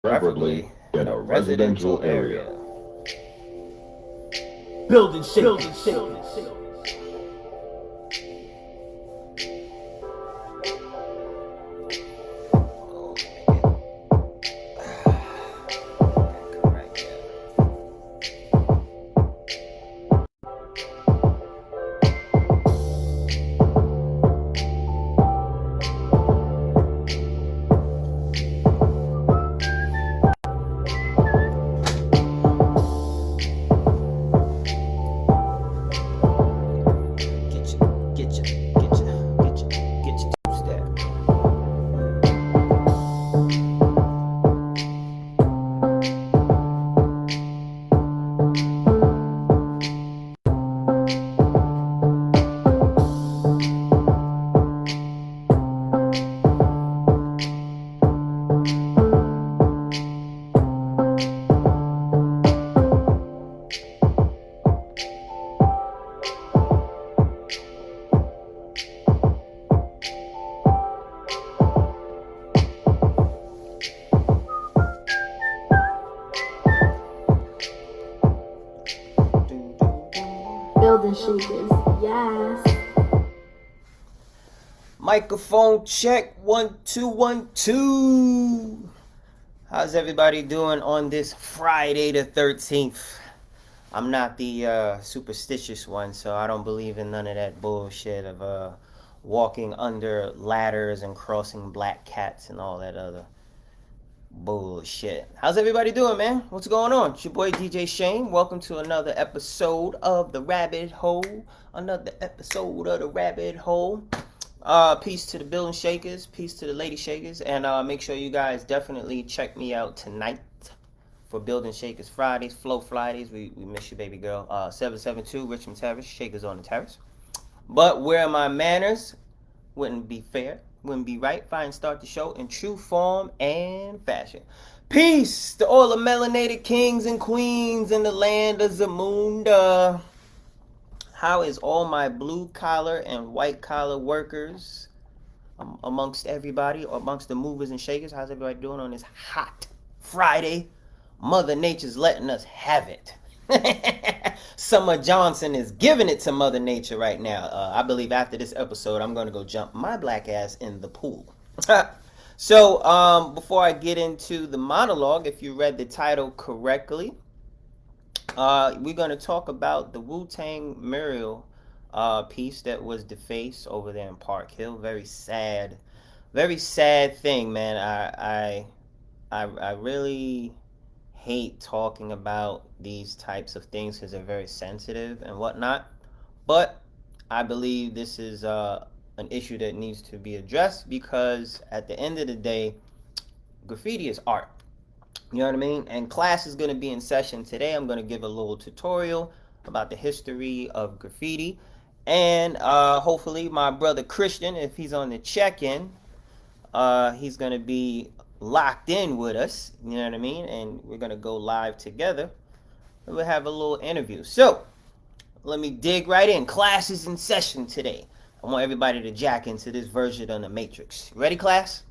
preferably in a residential area. Building shakers. Building shakers, yes. Microphone check 1 2 1 2. How's everybody doing on this Friday the 13th? I'm not the superstitious one, so I don't believe in none of that bullshit of walking under ladders and crossing black cats and all that other bullshit. How's everybody doing, man? What's going on? It's your boy DJ Shane. Welcome to another episode of The Rabbit Hole. Another episode of The Rabbit Hole. Peace to the building shakers, peace to the lady shakers, and make sure you guys definitely check me out tonight for Building Shakers Fridays, Flow Fridays. We miss you, baby girl. 772 Richmond Terrace, Shakers on the Terrace. But where are my manners? Wouldn't be fair, wouldn't be right if I didn't start the show in true form and fashion. Peace to all the melanated kings and queens in the land of Zamunda. How is all my blue collar and white collar workers amongst everybody, amongst the movers and shakers? How's everybody doing on this hot Friday? Mother Nature's letting us have it. Summer Johnson is giving it to Mother Nature right now. I believe after this episode, I'm going to go jump my black ass in the pool. So, before I get into the monologue, if you read the title correctly, we're going to talk about the Wu-Tang Mural piece that was defaced over there in Park Hill. Very sad thing, man. I really hate talking about these types of things because they're very sensitive and whatnot. But I believe this is an issue that needs to be addressed because at the end of the day, graffiti is art. You know what I mean? And class is going to be in session today. I'm going to give a little tutorial about the history of graffiti. And hopefully my brother Christian, if he's on the check-in, he's going to be locked in with us. You know what I mean? And we're going to go live together. And we'll have a little interview. So, let me dig right in. Class is in session today. I want everybody to jack into this version of the Matrix. Ready, class?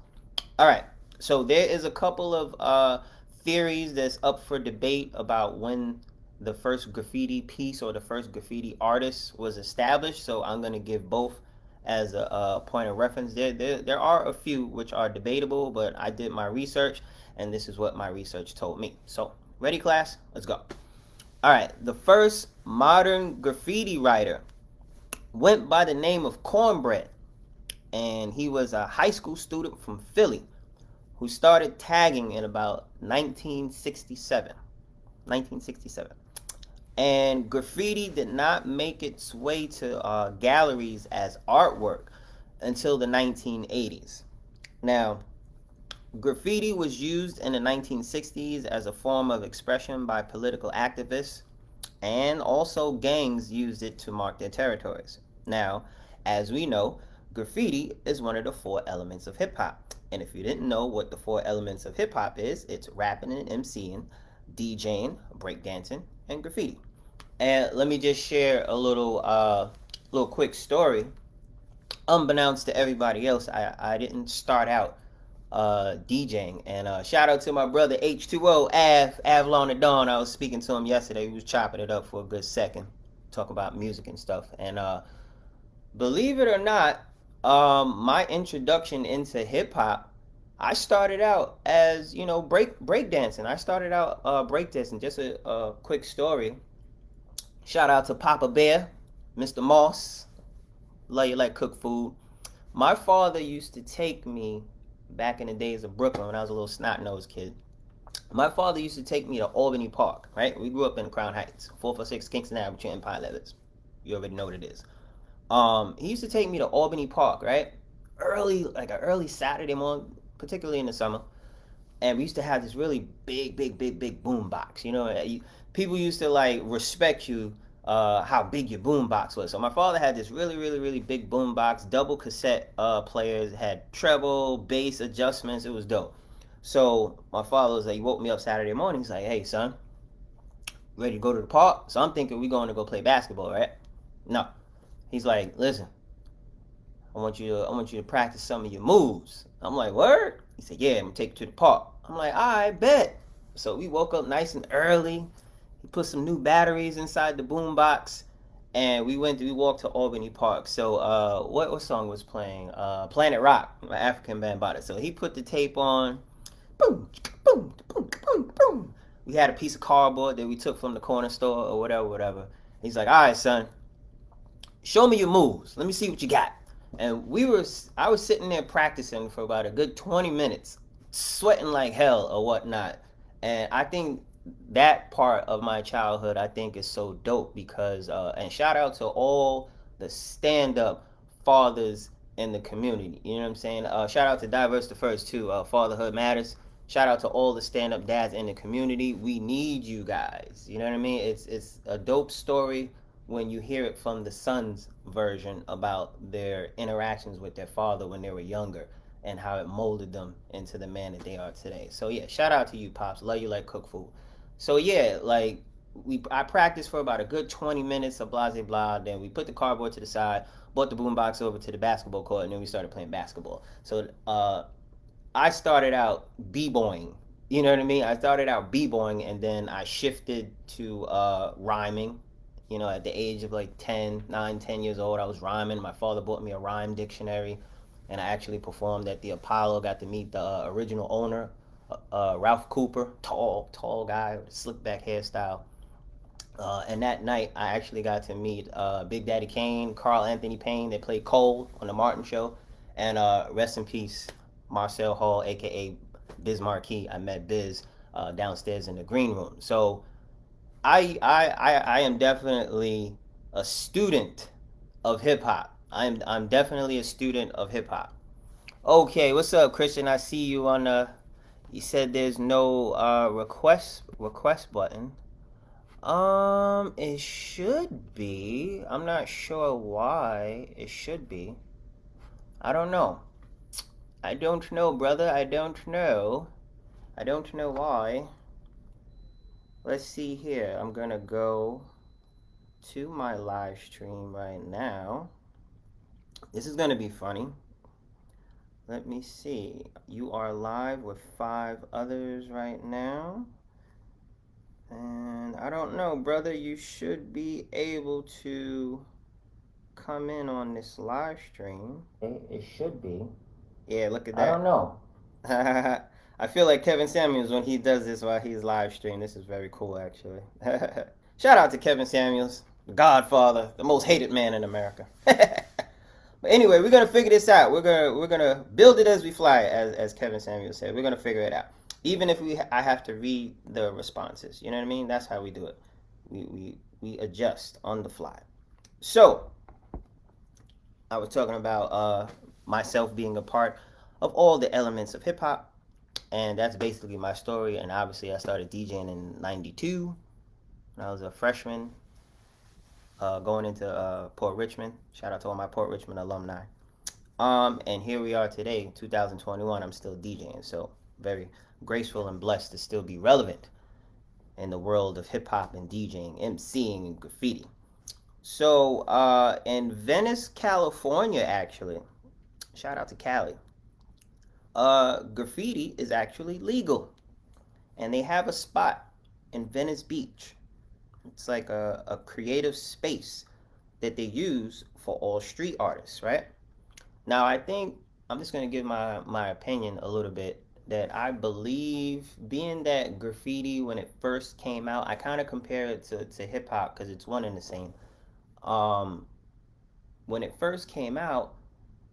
All right. So, there is a couple of theories that's up for debate about when the first graffiti piece or the first graffiti artist was established. So I'm going to give both as a point of reference. There are a few which are debatable, but I did my research and this is what my research told me. So ready, class? Let's go. All right. The first modern graffiti writer went by the name of Cornbread, and he was a high school student from Philly who started tagging in about 1967. And graffiti did not make its way to galleries as artwork until the 1980s. Now, graffiti was used in the 1960s as a form of expression by political activists, and also gangs used it to mark their territories. Now, as we know, graffiti is one of the four elements of hip-hop. And if you didn't know what the four elements of hip-hop is, it's rapping and MCing, DJing, breakdancing, and graffiti. And let me just share a little quick story. Unbeknownst to everybody else, I didn't start out DJing. And shout out to my brother H2O, Avalon the Dawn. I was speaking to him yesterday. We was chopping it up for a good second, talk about music and stuff. And believe it or not, my introduction into hip hop, I started out as, you know, break dancing. I started out breakdancing. Just a quick story. Shout out to Papa Bear, Mr. Moss. Love you like cook food. My father used to take me back in the days of Brooklyn when I was a little snot-nosed kid. My father used to take me to Albany Park, right? We grew up in Crown Heights, 446 Kingston Avenue, Trenton Pine Leathers. You already know what it is. He used to take me to Albany Park, right? Early, like an early Saturday morning, particularly in the summer. And we used to have this really big boom box. You know, people used to like respect you how big your boom box was. So my father had this really big boom box, double cassette players, had treble, bass adjustments. It was dope. So my father was like, he woke me up Saturday morning. He's like, hey son, ready to go to the park? So I'm thinking we're going to go play basketball, right? No. He's like, listen, I want you to practice some of your moves. I'm like, word? He said, yeah, I'm gonna take you to the park. I'm like, I bet. So we woke up nice and early. He put some new batteries inside the boom box, and we walked to Albany Park. So what song was playing? Planet Rock, my African band bought it. So he put the tape on. Boom, boom, boom, boom, boom. We had a piece of cardboard that we took from the corner store or whatever. He's like, all right, son, show me your moves. Let me see what you got. And I was sitting there practicing for about a good 20 minutes, sweating like hell or whatnot. And I think that part of my childhood, I think, is so dope because, and shout out to all the stand-up fathers in the community. You know what I'm saying? Shout out to Diverse the First too. Fatherhood Matters. Shout out to all the stand-up dads in the community. We need you guys. You know what I mean? It's a dope story when you hear it from the son's version about their interactions with their father when they were younger and how it molded them into the man that they are today. So yeah, shout out to you, Pops. Love you like cook food. So yeah, like I practiced for about a good 20 minutes of blah, blah, blah. Then we put the cardboard to the side, brought the boombox over to the basketball court, and then we started playing basketball. So I started out b-boying. You know what I mean? I started out b-boying, and then I shifted to rhyming. You know, at the age of like 10 years old, I was rhyming. My father bought me a rhyme dictionary, and I actually performed at the Apollo. Got to meet the original owner, Ralph Cooper, tall guy with a slick back hairstyle. And that night, I actually got to meet Big Daddy Kane, Carl Anthony Payne. They played Cole on the Martin Show, and rest in peace, Marcel Hall, aka Biz Marquis. I met Biz downstairs in the green room. So I am definitely a student of hip hop. I'm definitely a student of hip hop. Okay, what's up, Christian? I see you on the. You said there's no request button. It should be. I'm not sure why it should be. I don't know. I don't know, brother. I don't know. I don't know why. Let's see here. I'm gonna go to my live stream right now. This is gonna be funny. Let me see. You are live with 5 others right now. And I don't know, brother. You should be able to come in on this live stream. It should be. Yeah, look at that. I don't know. I feel like Kevin Samuels when he does this while he's live streaming. This is very cool, actually. Shout out to Kevin Samuels, the Godfather, the most hated man in America. But anyway, we're gonna figure this out. We're gonna build it as we fly, as Kevin Samuels said. We're gonna figure it out. Even if I have to read the responses. You know what I mean? That's how we do it. We adjust on the fly. So I was talking about myself being a part of all the elements of hip hop. And that's basically my story. And obviously, I started DJing in '92 when I was a freshman, going into Port Richmond. Shout out to all my Port Richmond alumni. And here we are today, 2021. I'm still DJing, so very graceful and blessed to still be relevant in the world of hip hop and DJing, MCing, and graffiti. So in Venice, California, actually, shout out to Cali. graffiti is actually legal, and they have a spot in Venice Beach. It's like a creative space that they use for all street artists, right? Now, I think I'm just going to give my opinion a little bit that I believe, being that graffiti, when it first came out, I kind of compare it to hip hop because it's one and the same. Um, when it first came out,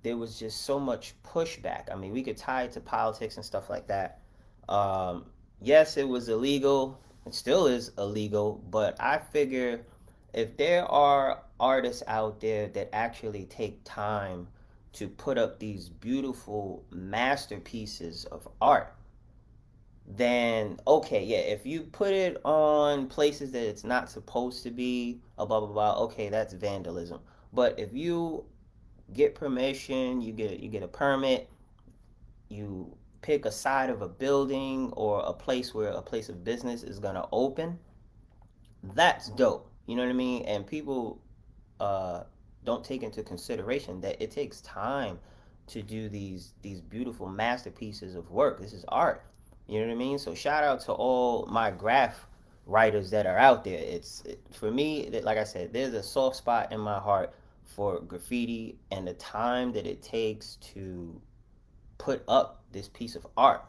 there was just so much pushback. I mean, we could tie it to politics and stuff like that. Um, yes, it was illegal. It still is illegal, but I figure if there are artists out there that actually take time to put up these beautiful masterpieces of art, then okay, yeah, if you put it on places that it's not supposed to be, blah blah blah, okay, that's vandalism. But if you get permission, you get a permit, you pick a side of a building or a place where a place of business is gonna open, that's dope. You know what I mean? And people uh, don't take into consideration that it takes time to do these beautiful masterpieces of work. This is art. You know what I mean? So shout out to all my graph writers that are out there. For me, like I said, there's a soft spot in my heart for graffiti and the time that it takes to put up this piece of art.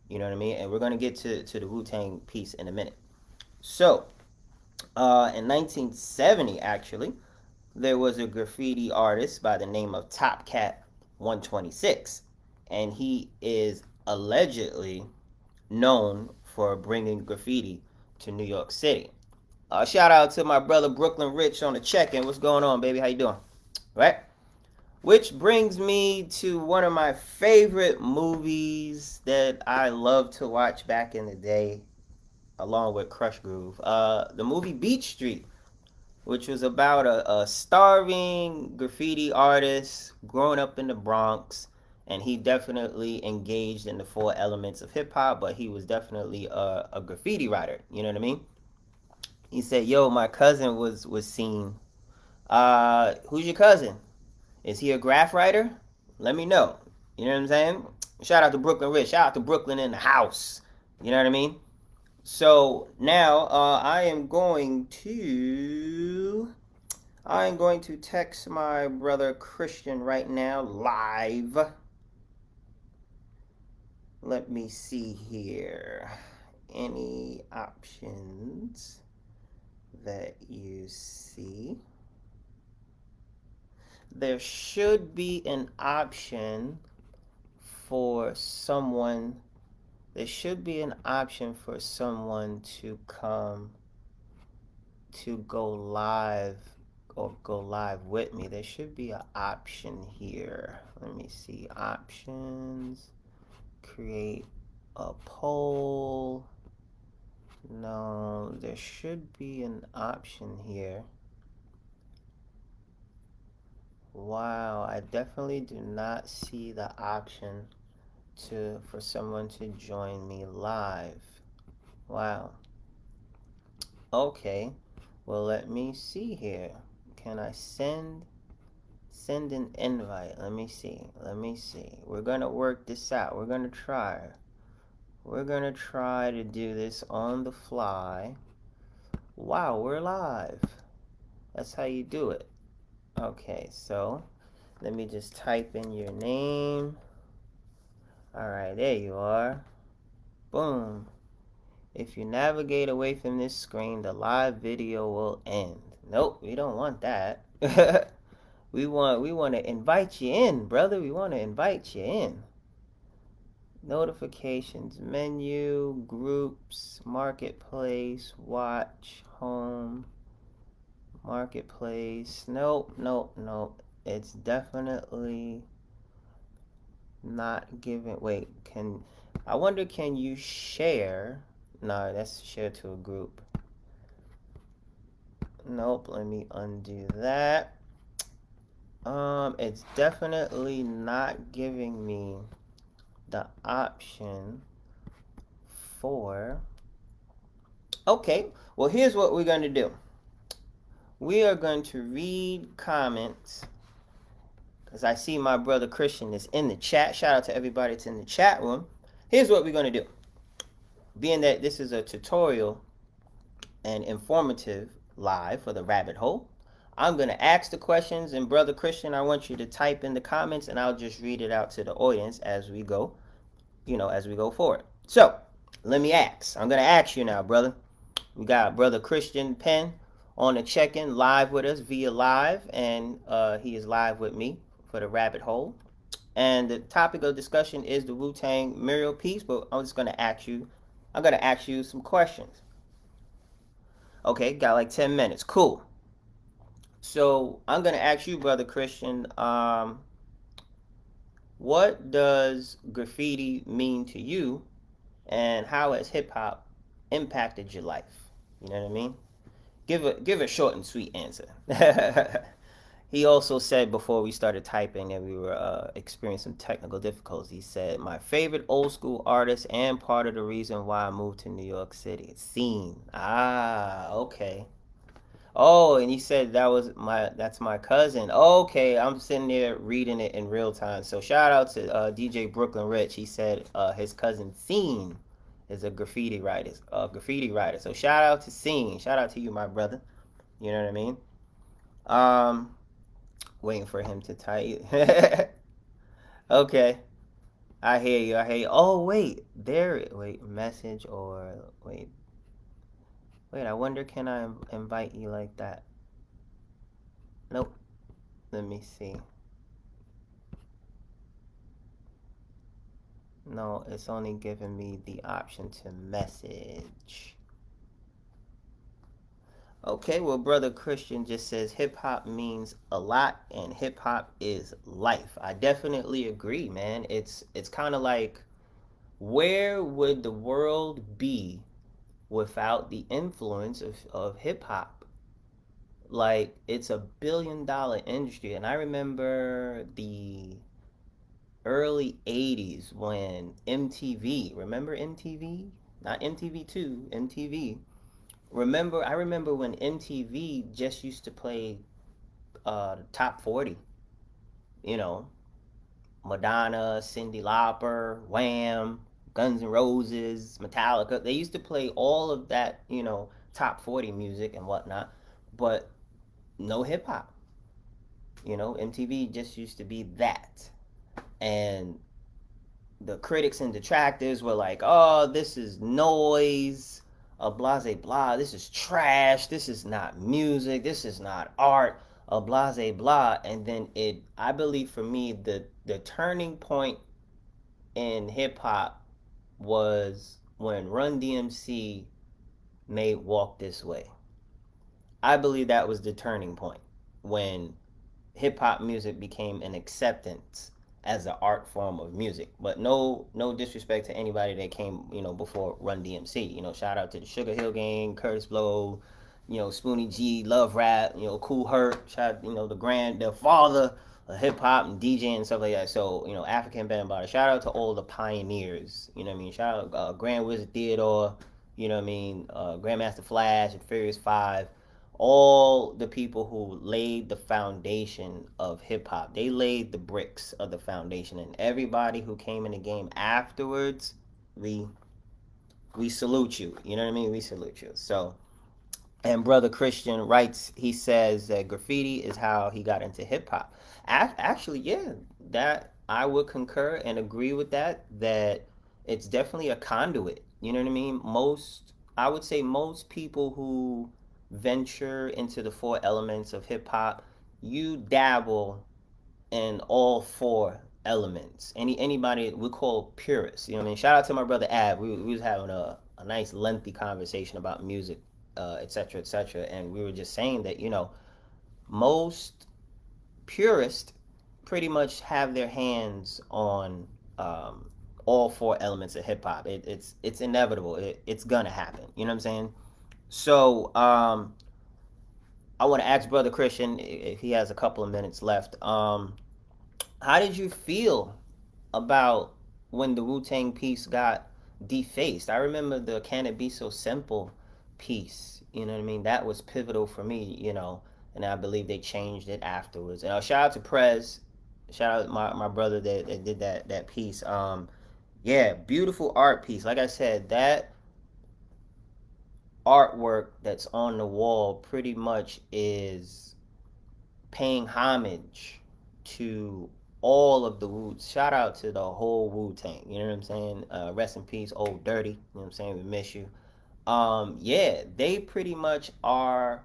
You know what I mean? And we're gonna get to the Wu-Tang piece in a minute. So, in 1970, actually, there was a graffiti artist by the name of Top Cat 126, and he is allegedly known for bringing graffiti to New York City. Shout out to my brother Brooklyn Rich on the check-in. What's going on, baby? How you doing? Right? Which brings me to one of my favorite movies that I loved to watch back in the day, along with Crush Groove. The movie Beach Street, which was about a starving graffiti artist growing up in the Bronx. And he definitely engaged in the four elements of hip hop, but he was definitely a graffiti writer. You know what I mean? He said, "Yo, my cousin was seen. Who's your cousin? Is he a graph writer? Let me know." You know what I'm saying? Shout out to Brooklyn Rich. Shout out to Brooklyn in the house. You know what I mean? So now I'm going to text my brother Christian right now live. Let me see here. Any options that you see? There should be an option for someone. There should be an option for someone to come to go live or go live with me. There should be an option here. Let me see. Options. Create a poll. No, there should be an option here. Wow, I definitely do not see the option for someone to join me live. Wow. Okay. Well, let me see here. Can I send an invite? Let me see. We're going to work this out. We're going to try to do this on the fly. Wow, we're live. That's how you do it. Okay, so let me just type in your name. Alright, there you are. Boom. If you navigate away from this screen, the live video will end. Nope, we don't want that. we want to invite you in, brother. We want to invite you in. Notifications, menu, groups, marketplace, watch, home, marketplace. Nope. It's definitely not giving. Wait, I wonder, can you share? No, that's share to a group. Nope, let me undo that. It's definitely not giving me the option for. Okay, well, here's what we're going to do. We are going to read comments because I see my brother Christian is in the chat. Shout out to everybody that's in the chat room. Here's what we're going to do. Being that this is a tutorial and informative live for the rabbit hole, I'm going to ask the questions, and brother Christian, I want you to type in the comments, and I'll just read it out to the audience as we go, as we go forward. So, let me ask. I'm going to ask you now, brother. We got brother Christian Penn on the check-in live with us via live, and he is live with me for the rabbit hole. And the topic of discussion is the Wu-Tang Mural piece, but I'm just going to ask you some questions. Okay, got like 10 minutes. Cool. So I'm going to ask you, brother Christian, what does graffiti mean to you, and how has hip-hop impacted your life? You know what I mean? Give a short and sweet answer. He also said before we started typing that we were experiencing some technical difficulties. He said, my favorite old school artist and part of the reason why I moved to New York City. Scene. Ah, okay. Oh, and he said that's my cousin. Okay, I'm sitting there reading it in real time. So shout out to DJ Brooklyn Rich. He said his cousin Scene is a graffiti writer. So shout out to Scene. Shout out to you, my brother. You know what I mean? Waiting for him to type. Okay. I hear you. Oh, wait. Message or wait. I wonder, can I invite you like that? Nope. Let me see. No, it's only giving me the option to message. Okay, well, brother Christian just says hip-hop means a lot and hip-hop is life. I definitely agree, man. It's kind of like, where would the world be without the influence of hip-hop? Like, it's a billion-dollar industry, and I remember the early 80s when MTV, remember MTV? Not MTV2, MTV. I remember when MTV just used to play the top 40. You know, Madonna, Cyndi Lauper, Wham, Guns N' Roses, Metallica. They used to play all of that, top 40 music and whatnot, but no hip hop. MTV just used to be that. And the critics and detractors were like, oh, this is noise, blase blah, this is trash, this is not music, this is not art, blase blah. And then I believe for me, the turning point in hip hop was when Run DMC made Walk This Way. I believe that was the turning point when hip hop music became an acceptance as an art form of music. But no disrespect to anybody that came, before Run DMC. Shout out to the Sugar Hill Gang, Curtis Blow, Spoonie G, Love Rap, Cool Herc, shout out, the father of hip hop and DJ and stuff like that. So, African Bambaataa. Shout out to all the pioneers. You know what I mean? Shout out Grand Wizard Theodore, Grandmaster Flash and Furious 5. All the people who laid the foundation of hip-hop. They laid the bricks of the foundation. And everybody who came in the game afterwards, we salute you. You know what I mean? We salute you. So, and brother Christian writes, he says that graffiti is how he got into hip-hop. Actually, yeah, that I would concur and agree with that it's definitely a conduit. You know what I mean? I would say most people who venture into the 4 elements of hip-hop, you dabble in all 4 elements. Anybody we call purists. You know what I mean? Shout out to my brother Ab. We was having a nice lengthy conversation about music, etc., etc. And we were just saying that, most purists pretty much have their hands on all 4 elements of hip-hop. It's inevitable. It's gonna happen. You know what I'm saying? So, I want to ask Brother Christian, if he has a couple of minutes left, how did you feel about when the Wu-Tang piece got defaced? I remember the Can It Be So Simple piece, you know what I mean? That was pivotal for me, and I believe they changed it afterwards. And shout out to Prez, Shout out my brother that did that piece. Yeah, beautiful art piece. Like I said, that artwork that's on the wall pretty much is paying homage to all of the Wu. Shout out to the whole Wu Tang. You know what I'm saying? Rest in peace, Old Dirty. You know what I'm saying? We miss you. Yeah, they pretty much are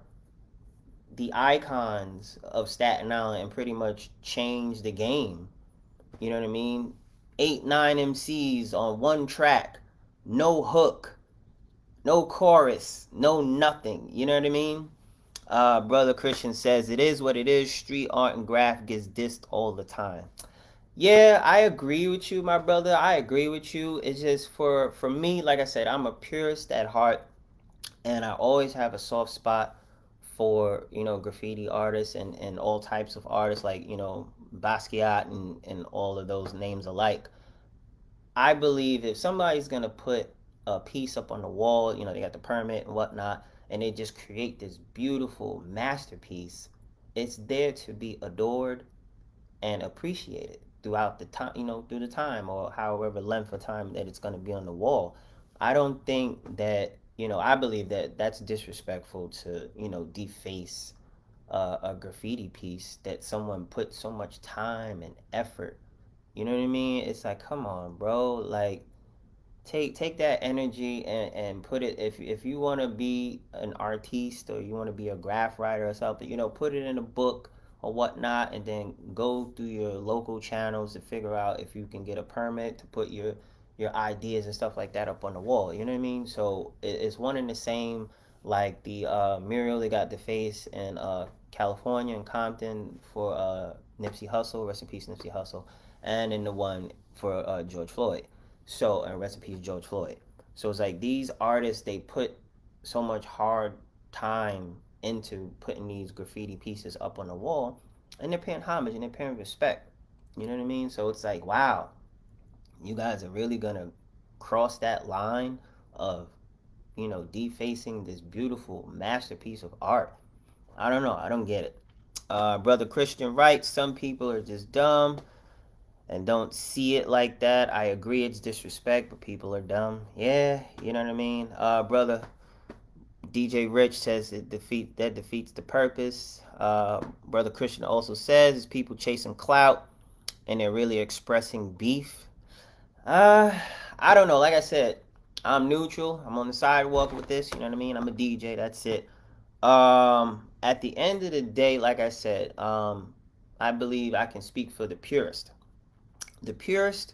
the icons of Staten Island and pretty much changed the game. You know what I mean? 8, 9 MCs on one track, no hook, no chorus, no nothing. You know what I mean? Brother Christian says it is what it is. Street art and graph gets dissed all the time. Yeah, I agree with you, my brother. I agree with you. It's just for me, like I said, I'm a purist at heart, and I always have a soft spot for graffiti artists and all types of artists like Basquiat and all of those names alike. I believe if somebody's gonna put a piece up on the wall, they got the permit and whatnot, and they just create this beautiful masterpiece, it's there to be adored and appreciated throughout the time, through the time or however length of time that it's gonna be on the wall. I don't think that, I believe that that's disrespectful to, deface a graffiti piece that someone put so much time and effort. You know what I mean? It's like, come on, bro. Like, take that energy and put it. If you want to be an artiste or you want to be a graph writer or something, put it in a book or whatnot, and then go through your local channels to figure out if you can get a permit to put your ideas and stuff like that up on the wall. You know what I mean? So it's one and the same. Like the mural they got Defaced in California and Compton for Nipsey Hussle, rest in peace Nipsey Hussle, and in the one for George Floyd. So, and rest in peace George Floyd. So it's like these artists, they put so much hard time into putting these graffiti pieces up on the wall, and they're paying homage and they're paying respect. You know what I mean? So it's like, wow, you guys are really gonna cross that line of defacing this beautiful masterpiece of art. I don't know. I don't get it. Brother Christian writes, some people are just dumb and don't see it like that. I agree, it's disrespect, but people are dumb. Yeah, you know what I mean. Brother DJ Rich says that defeats the purpose. Brother Christian also says people chasing clout and they're really expressing beef. I don't know. Like I said, I'm neutral. I'm on the sidewalk with this. You know what I mean? I'm a DJ. That's it. At the end of the day, like I said, I believe I can speak for the purist. The purist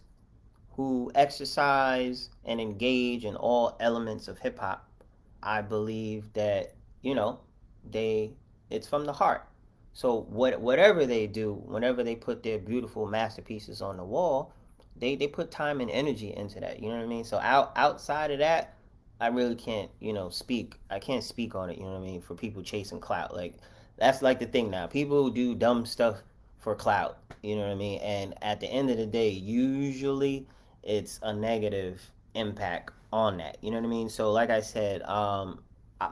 who exercise and engage in all elements of hip hop, I believe that they it's from the heart. So whatever they do, whenever they put their beautiful masterpieces on the wall, they put time and energy into that. You know what I mean? So outside of that, I really can't speak. I can't speak on it. You know what I mean? For people chasing clout, like that's like the thing now. People do dumb stuff for clout. You know what I mean? And at the end of the day, usually it's a negative impact on that. You know what I mean? So like I said,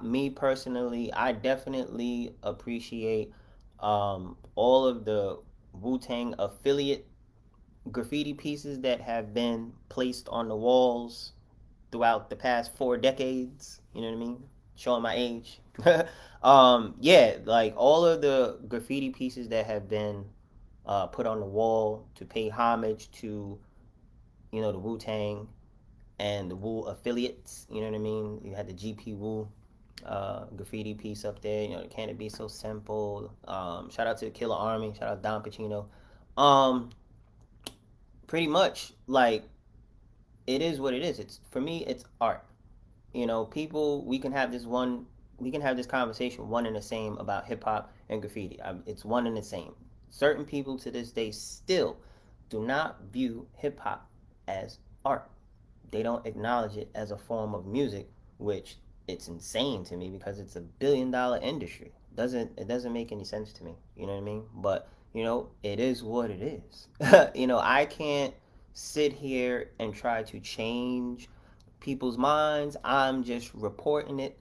me personally, I definitely appreciate all of the Wu-Tang affiliate graffiti pieces that have been placed on the walls throughout the past 4 decades. You know what I mean? Showing my age. Yeah, like all of the graffiti pieces that have been put on the wall to pay homage to the Wu Tang and the Wu affiliates. You know what I mean? You had the GP Wu graffiti piece up there. Can it be so simple? Shout out to the Killer Army. Shout out Don Pacino. Pretty much, like, it is what it is. It's, for me, it's art. People, we can have this conversation one and the same about hip hop and graffiti. It's one and the same. Certain people to this day still do not view hip hop as art. They don't acknowledge it as a form of music, which it's insane to me because it's $1 billion industry. It doesn't make any sense to me. You know what I mean? But it is what it is. I can't sit here and try to change people's minds. I'm just reporting it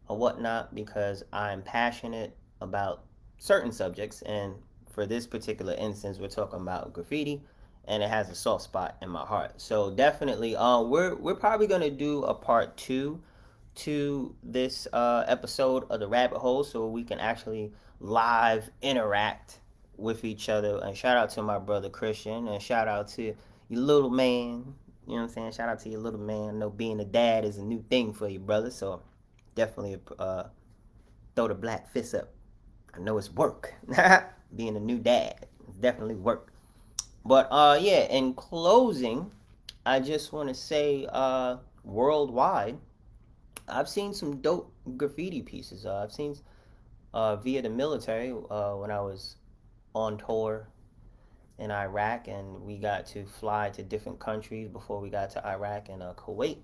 or whatnot because I'm passionate about certain subjects, and for this particular instance, we're talking about graffiti, and it has a soft spot in my heart. So definitely, we're probably gonna do a part 2 to this episode of the rabbit hole, so we can actually live interact with each other. And shout out to my brother Christian, and shout out to your little man. You know what I'm saying? Shout out to your little man. I know being a dad is a new thing for you, brother. So definitely throw the black fist up. I know it's work. Being a new dad, it's definitely work. But yeah, in closing, I just want to say worldwide, I've seen some dope graffiti pieces. I've seen via the military when I was on tour in Iraq, and we got to fly to different countries before we got to Iraq and Kuwait.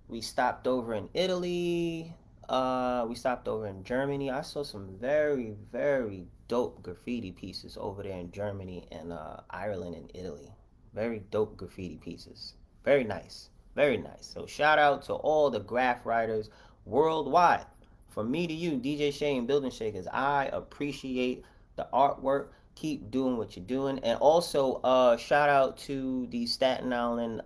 We stopped over in Italy. We stopped over in Germany. I saw some very, very dope graffiti pieces over there in Germany and Ireland and Italy. Very dope graffiti pieces. Very nice. Very nice. So shout out to all the graph writers worldwide. From me to you, DJ Shay and Building Shakers, I appreciate the artwork. Keep doing what you're doing. And also, shout out to the Staten Island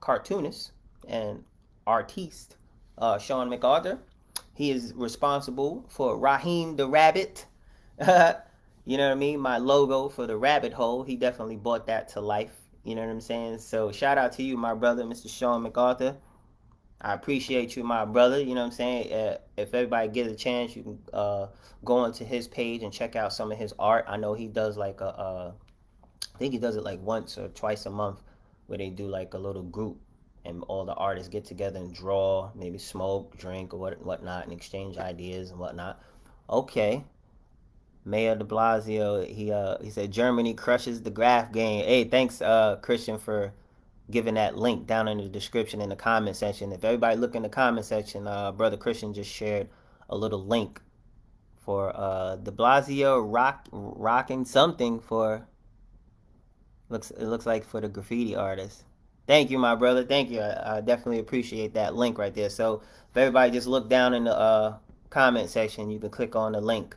cartoonist and artiste, Sean MacArthur. He is responsible for Raheem the Rabbit. You know what I mean? My logo for the rabbit hole. He definitely brought that to life. You know what I'm saying? So shout out to you, my brother, Mr. Sean MacArthur. I appreciate you, my brother. You know what I'm saying? If everybody gets a chance, you can go onto his page and check out some of his art. I know he does like I think he does it like once or twice a month, where they do like a little group and all the artists get together and draw, maybe smoke, drink, or whatnot, and exchange ideas and whatnot. Okay. Mayor de Blasio, he said Germany crushes the graph game. Hey, thanks, Christian, for giving that link down in the description in the comment section. If everybody look in the comment section, brother Christian just shared a little link for de Blasio rocking something for it looks like for the graffiti artist. Thank you, my brother. Thank you. I definitely appreciate that link right there. So if everybody just look down in the comment section, you can click on the link.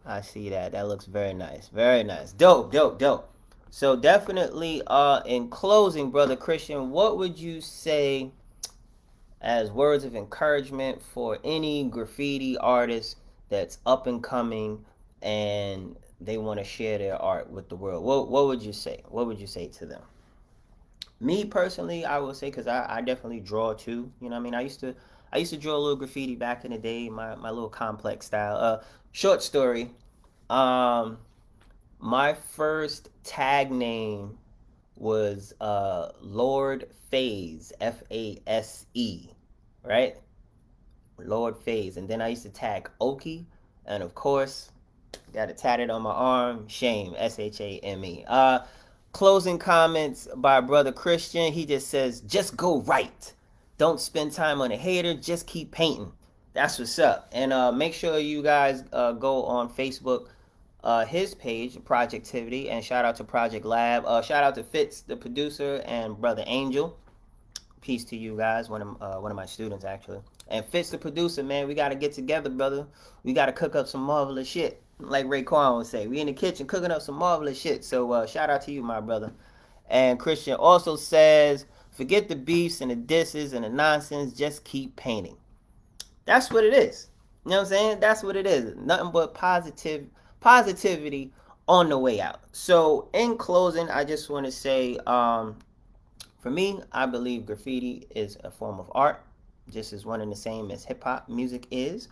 I see that. That looks very nice. Very nice. Dope, dope, dope. So definitely in closing, brother Christian, what would you say as words of encouragement for any graffiti artist that's up and coming and they want to share their art with the world? What would you say? What would you say to them? Me personally, I would say, because I definitely draw too. You know what I mean? I used to draw a little graffiti back in the day, my little complex style. Short story. My first tag name was Lord Phase, Fase, right? Lord Phase. And then I used to tag Oki, and of course, got it tatted on my arm, Shame, Shame. Closing comments by brother Christian. He just says, just go right. Don't spend time on a hater, just keep painting. That's what's up. And make sure you guys go on Facebook, his page, Projectivity, and shout out to Project Lab. Shout out to Fitz, the producer, and brother Angel. Peace to you guys. One of my students actually. And Fitz, the producer, man, we gotta get together, brother. We gotta cook up some marvelous shit, like Raekwon would say. We in the kitchen cooking up some marvelous shit. So shout out to you, my brother. And Christian also says, forget the beefs and the disses and the nonsense. Just keep painting. That's what it is. You know what I'm saying? That's what it is. Nothing but positivity on the way out. So in closing, I just want to say, for me, I believe graffiti is a form of art, just as one and the same as hip hop music is.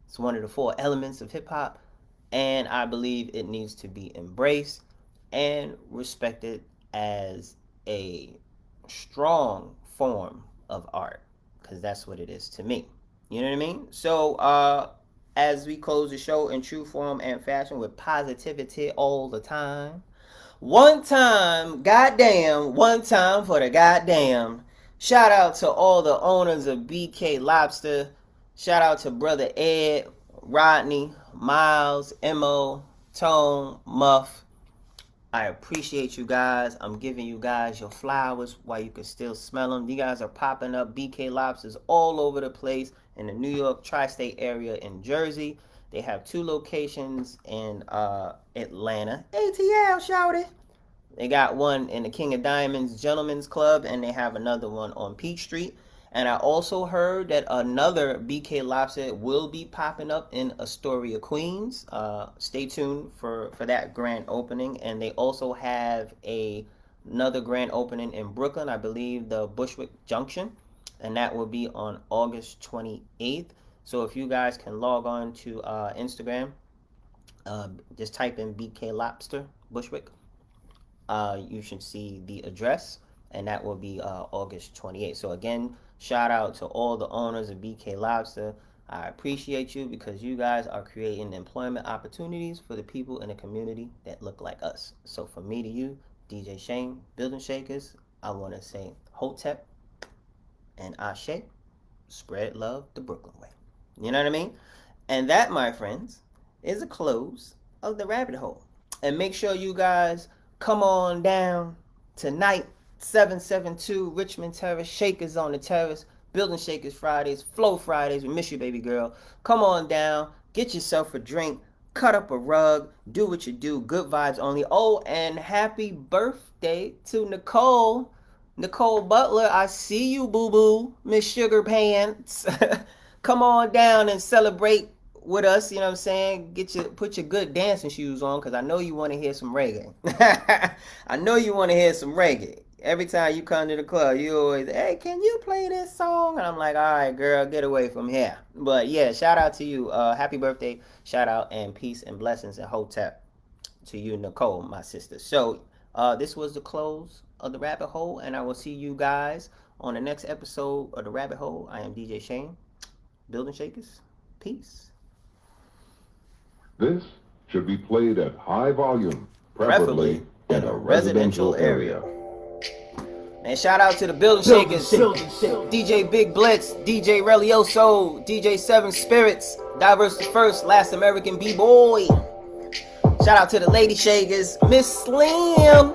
It's one of the 4 elements of hip hop, and I believe it needs to be embraced and respected as a strong form of art, because that's what it is to me. You know what I mean? So as we close the show in true form and fashion with positivity all the time, one time, goddamn, one time for the goddamn. Shout out to all the owners of BK Lobster. Shout out to brother Ed, Rodney, Miles, Mo, Tone, Muff. I appreciate you guys. I'm giving you guys your flowers while you can still smell them. You guys are popping up BK Lobsters all over the place in the New York tri-state area, in Jersey. They have 2 locations in Atlanta. ATL, shout it. They got one in the King of Diamonds Gentlemen's Club, and they have another one on Peach Street. And I also heard that another BK Lobster will be popping up in Astoria, Queens. Stay tuned for that grand opening. And they also have another grand opening in Brooklyn, I believe the Bushwick Junction. And that will be on August 28th. So if you guys can log on to Instagram, just type in BK Lobster Bushwick. You should see the address, and that will be August 28th. So again, shout out to all the owners of BK Lobster. I appreciate you because you guys are creating employment opportunities for the people in the community that look like us. So from me to you, DJ Shane, Building Shakers, I want to say Hotep and Ashe, spread love the Brooklyn way. You know what I mean? And that, my friends, is a close of the rabbit hole. And make sure you guys come on down tonight, 772 Richmond Terrace, Shakers on the Terrace, Building Shakers Fridays, Flow Fridays. We miss you, baby girl. Come on down, get yourself a drink, cut up a rug, do what you do, good vibes only. Oh, and happy birthday to Nicole. Nicole Butler, I see you, boo-boo, Miss Sugar Pants. Come on down and celebrate with us, you know what I'm saying? Put your good dancing shoes on, because I know you want to hear some reggae. I know you want to hear some reggae. Every time you come to the club, you always, hey, can you play this song? And I'm like, all right, girl, get away from here. But yeah, shout out to you. Happy birthday, shout out, and peace and blessings and hotep to you, Nicole, my sister. So this was the close of the rabbit hole, and I will see you guys on the next episode of the rabbit hole. I am DJ Shane, Building Shakers. Peace. This should be played at high volume, preferably in a residential area. And shout out to the Building Shakers, DJ Big Blitz, DJ Relioso, DJ Seven Spirits, Diverse the First, Last American B-Boy. Shout out to the Lady Shakers, Miss Slim,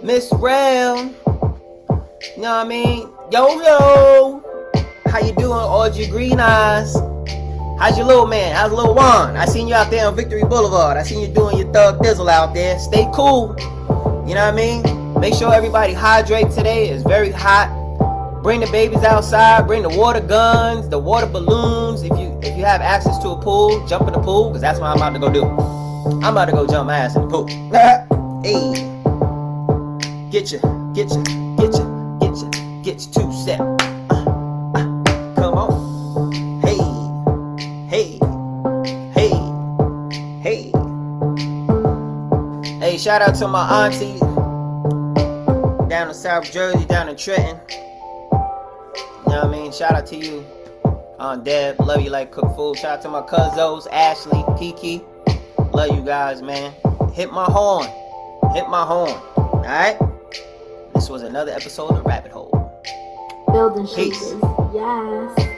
Miss Rel, you know what I mean? Yo, how you doing, Audrey Green Eyes? How's your little man? How's little Juan? I seen you out there on Victory Boulevard. I seen you doing your thug thizzle out there. Stay cool. You know what I mean? Make sure everybody hydrate today. It's very hot. Bring the babies outside. Bring the water guns, the water balloons. If you have access to a pool, jump in the pool, because that's what I'm about to go do. I'm about to go jump my ass in the pool. Hey. Get your 2-step. Come on. Hey, shout out to my auntie down in South Jersey, down in Trenton. You know what I mean? Shout out to you, Aunt Deb. Love you like cook food. Shout out to my cousins, Ashley, Kiki. Love you guys, man. Hit my horn. Alright? This was another episode of Rabbit Hole. Building Peace. Shakers, yes.